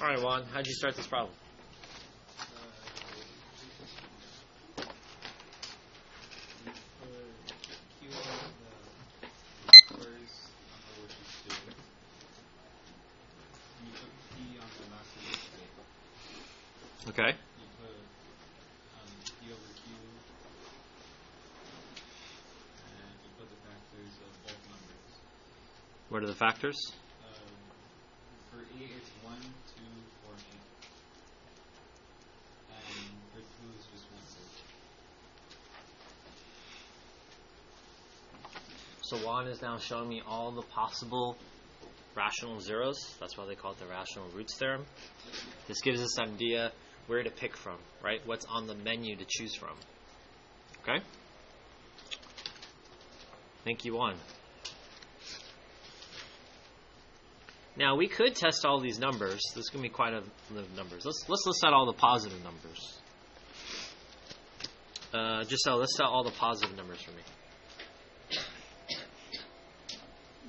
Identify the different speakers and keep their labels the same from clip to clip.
Speaker 1: All right, Juan, how'd you start this problem? Okay.
Speaker 2: You put P over Q, and you put the factors of both numbers.
Speaker 1: What are the factors?
Speaker 2: For A, it's 1, 2, 4, 8. And for 2, it's just 1.
Speaker 1: So Juan is now showing me all the possible rational zeros. That's why they call it the rational roots theorem. This gives us an idea where to pick from, right? What's on the menu to choose from. Okay? Thank you, Juan. Now we could test all these numbers. This is going to be quite a lot of numbers. Let's list out all the positive numbers. List out all the positive numbers for me.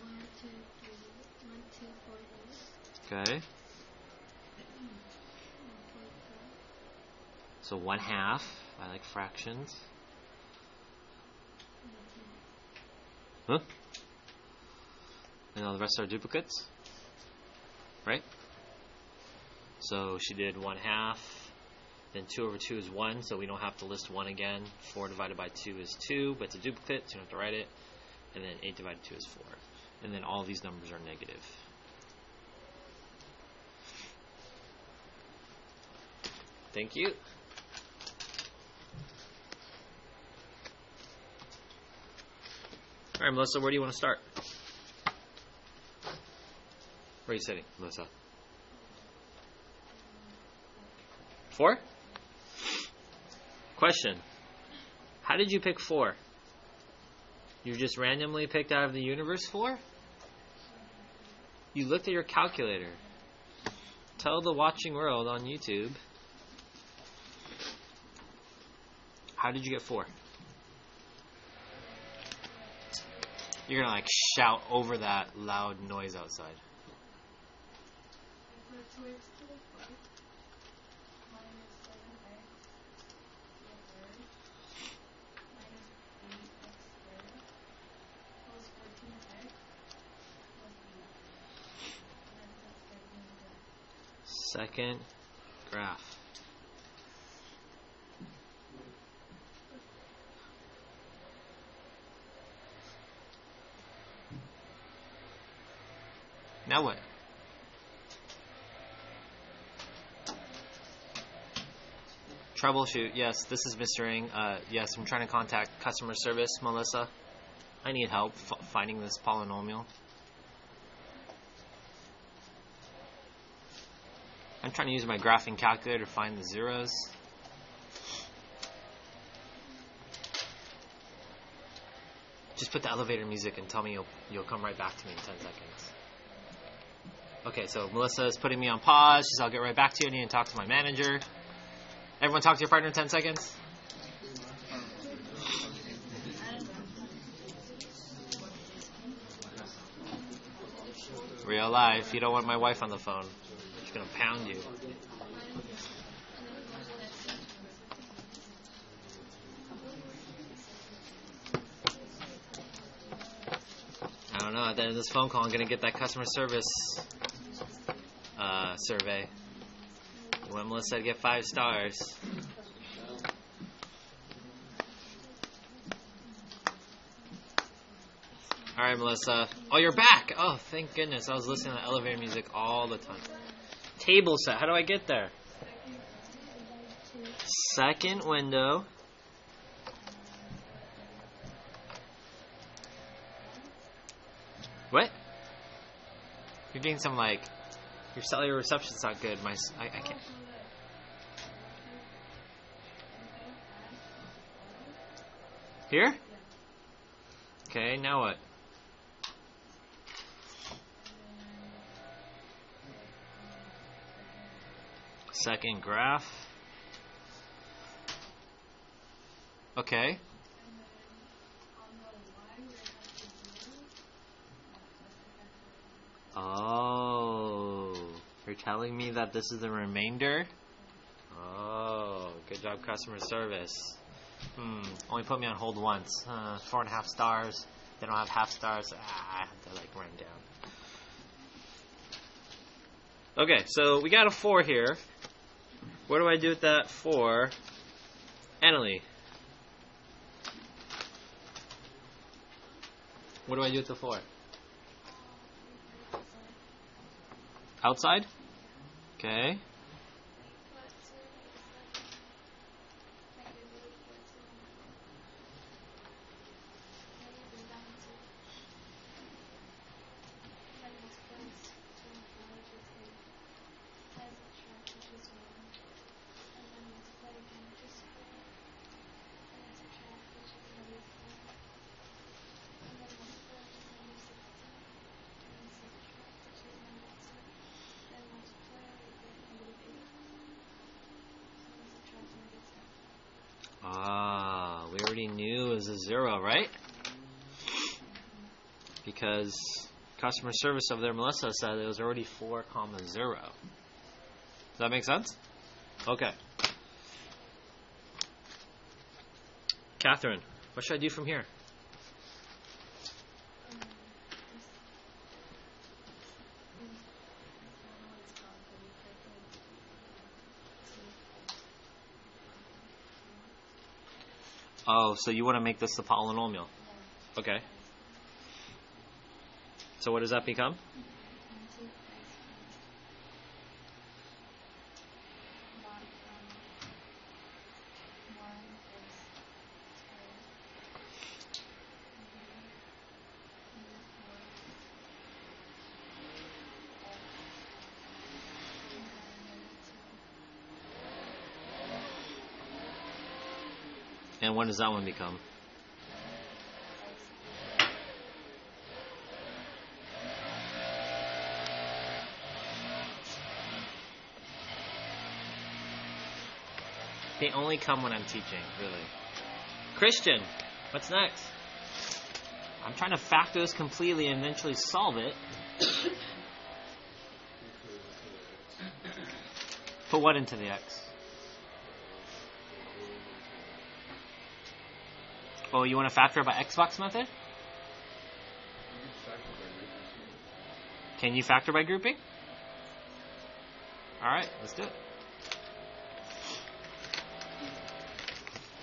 Speaker 3: 1, 2, 3, 1, 2, 4, 8.
Speaker 1: Okay. So 1/2. I like fractions. Huh? And all the rest are duplicates. Right? So she did 1/2. Then 2 over 2 is 1, so we don't have to list 1 again. 4 divided by 2 is 2, but it's a duplicate, so you don't have to write it. And then 8 divided by 2 is 4. And then all these numbers are negative. Thank you. All right, Melissa, where do you want to start? Where are you sitting, Melissa? 4? Question. How did you pick 4? You just randomly picked out of the universe 4? You looked at your calculator. Tell the watching world on YouTube. How did you get 4? You're gonna shout over that loud noise outside. Second graph. Now what? Troubleshoot. Yes, this is Mr. Ng. Yes, I'm trying to contact customer service, Melissa. I need help finding this polynomial. I'm trying to use my graphing calculator to find the zeros. Just put the elevator music and tell me you'll come right back to me in 10 seconds. Okay, so Melissa is putting me on pause. She says, I'll get right back to you. I need to talk to my manager. Everyone talk to your partner in 10 seconds. Real life. You don't want my wife on the phone. She's going to pound you. I don't know. At the end of this phone call, I'm going to get that customer service survey. You want Melissa to get 5 stars. All right, Melissa. Oh, you're back. Oh, thank goodness. I was listening to elevator music all the time. Table set. How do I get there? Second window. What? You're getting some your cellular reception's not good. I can't. Here? Okay, now what? Second graph. Okay. Oh, You're telling me that this is the remainder? Oh, good job, customer service. Only put me on hold once. 4.5 stars. They don't have half stars. I have to like run down. Okay, so we got a 4 here. What do I do with that 4? Annalie. What do I do with the 4? Outside? Okay. We already knew it was a 0, right? Because customer service over there, Melissa, said it was already 4, 0. Does that make sense? Okay. Catherine, what should I do from here? Oh, so you want to make this the polynomial? Okay. So what does that become? And what does that one become? They only come when I'm teaching, really. Christian, what's next? I'm trying to factor this completely and eventually solve it. Put what into the x? Oh, you want to factor it by Xbox method? Can you factor by grouping? Alright, let's do it.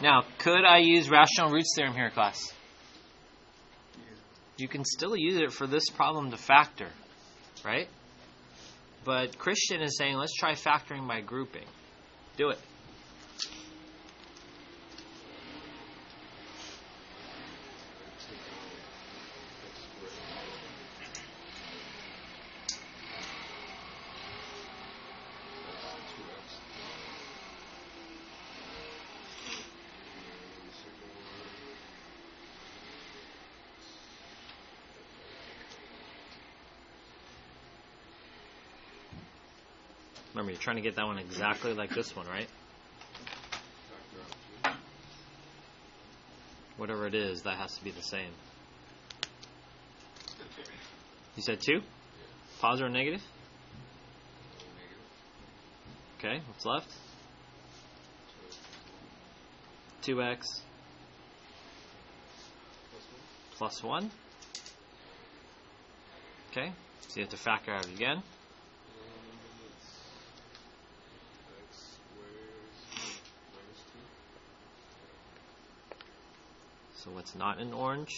Speaker 1: Now, could I use rational roots theorem here, class? You can still use it for this problem to factor, right? But Christian is saying, let's try factoring by grouping. Do it. Remember, you're trying to get that one exactly like this one, right? Whatever it is, that has to be the same. You said 2? Positive or negative? Okay, what's left? 2x plus 1. Okay, so you have to factor out again. So what's not in orange?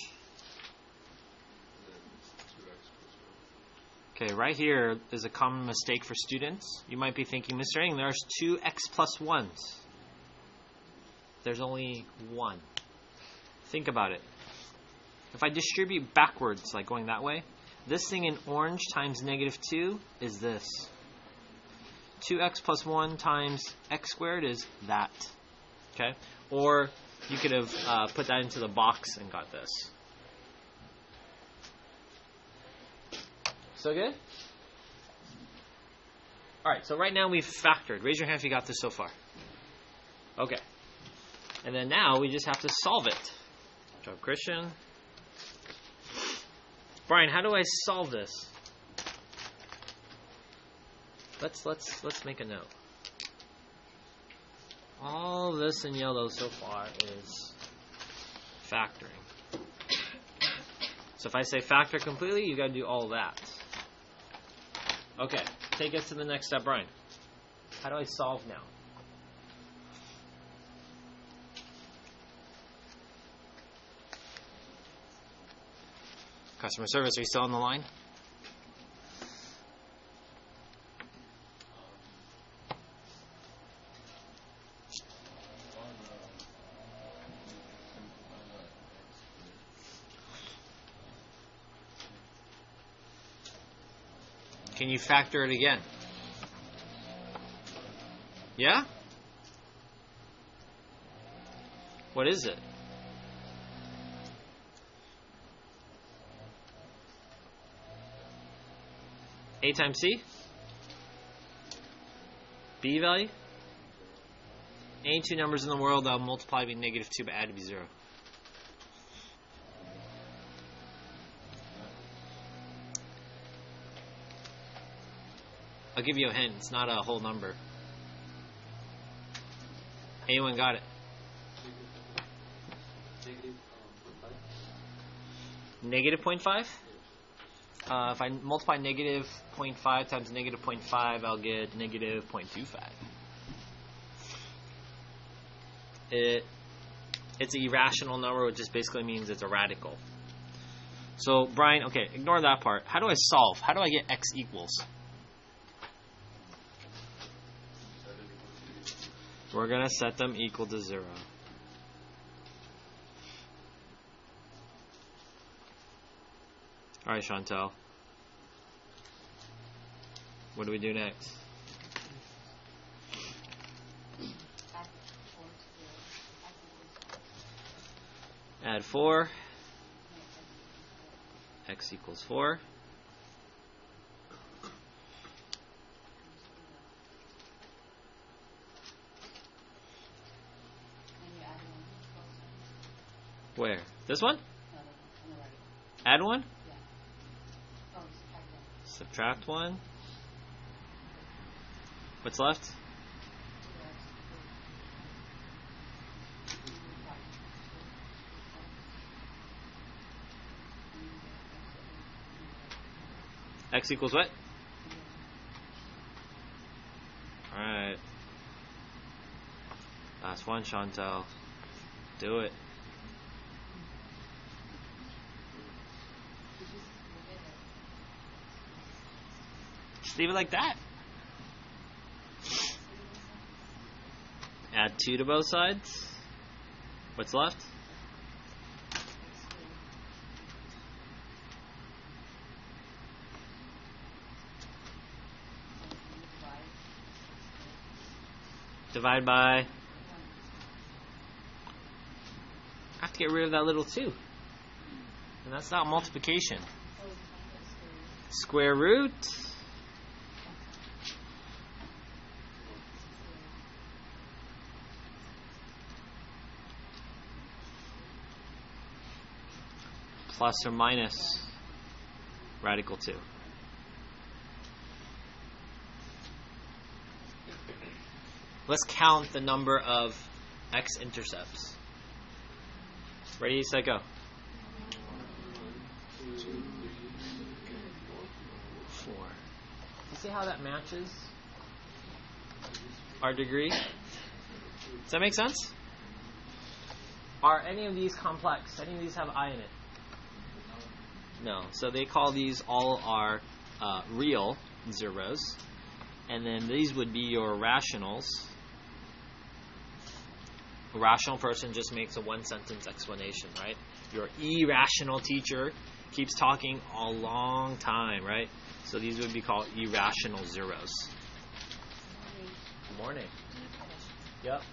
Speaker 1: Okay, right here is a common mistake for students. You might be thinking, Mr. Ng, there's 2x plus 1s. There's only 1. Think about it. If I distribute backwards, like going that way, this thing in orange times -2 is this. 2x plus 1 times x squared is that. Okay? Or you could have put that into the box and got this. So good? Alright, so right now we've factored. Raise your hand if you got this so far. Okay. And then now we just have to solve it. Good job, Christian. Brian, how do I solve this? Let's make a note. All this in yellow so far is factoring. So if I say factor completely, you got to do all that. Okay, take us to the next step, Brian. How do I solve now? Customer service, are you still on the line? Can you factor it again? Yeah? What is it? A times C? B value? Any two numbers in the world I'll multiply to be -2 but add to be 0. I'll give you a hint. It's not a whole number. Anyone got it? -0.5? If I multiply -0.5 times -0.5, I'll get -0.25. It's an irrational number, which just basically means it's a radical. So, Brian, okay, ignore that part. How do I solve? How do I get x equals? We're going to set them equal to 0. Alright, Chantel. What do we do next? Add 4. X equals 4. Where? This one? Add 1? Subtract 1. What's left? X equals what? Alright. Last one, Chantel. Do it. Just leave it like that. Add 2 to both sides. What's left? Divide by. I have to get rid of that little 2. And that's not multiplication. Square root. Plus or minus radical 2. Let's count the number of x-intercepts. Ready, set, go. 4. You see how that matches our degree? Does that make sense? Are any of these complex? Any of these have I in it? No. So they call these all our real zeros. And then these would be your rationals. A rational person just makes a one-sentence explanation, right? Your irrational teacher keeps talking a long time, right? So these would be called irrational zeros. Good morning. Yep.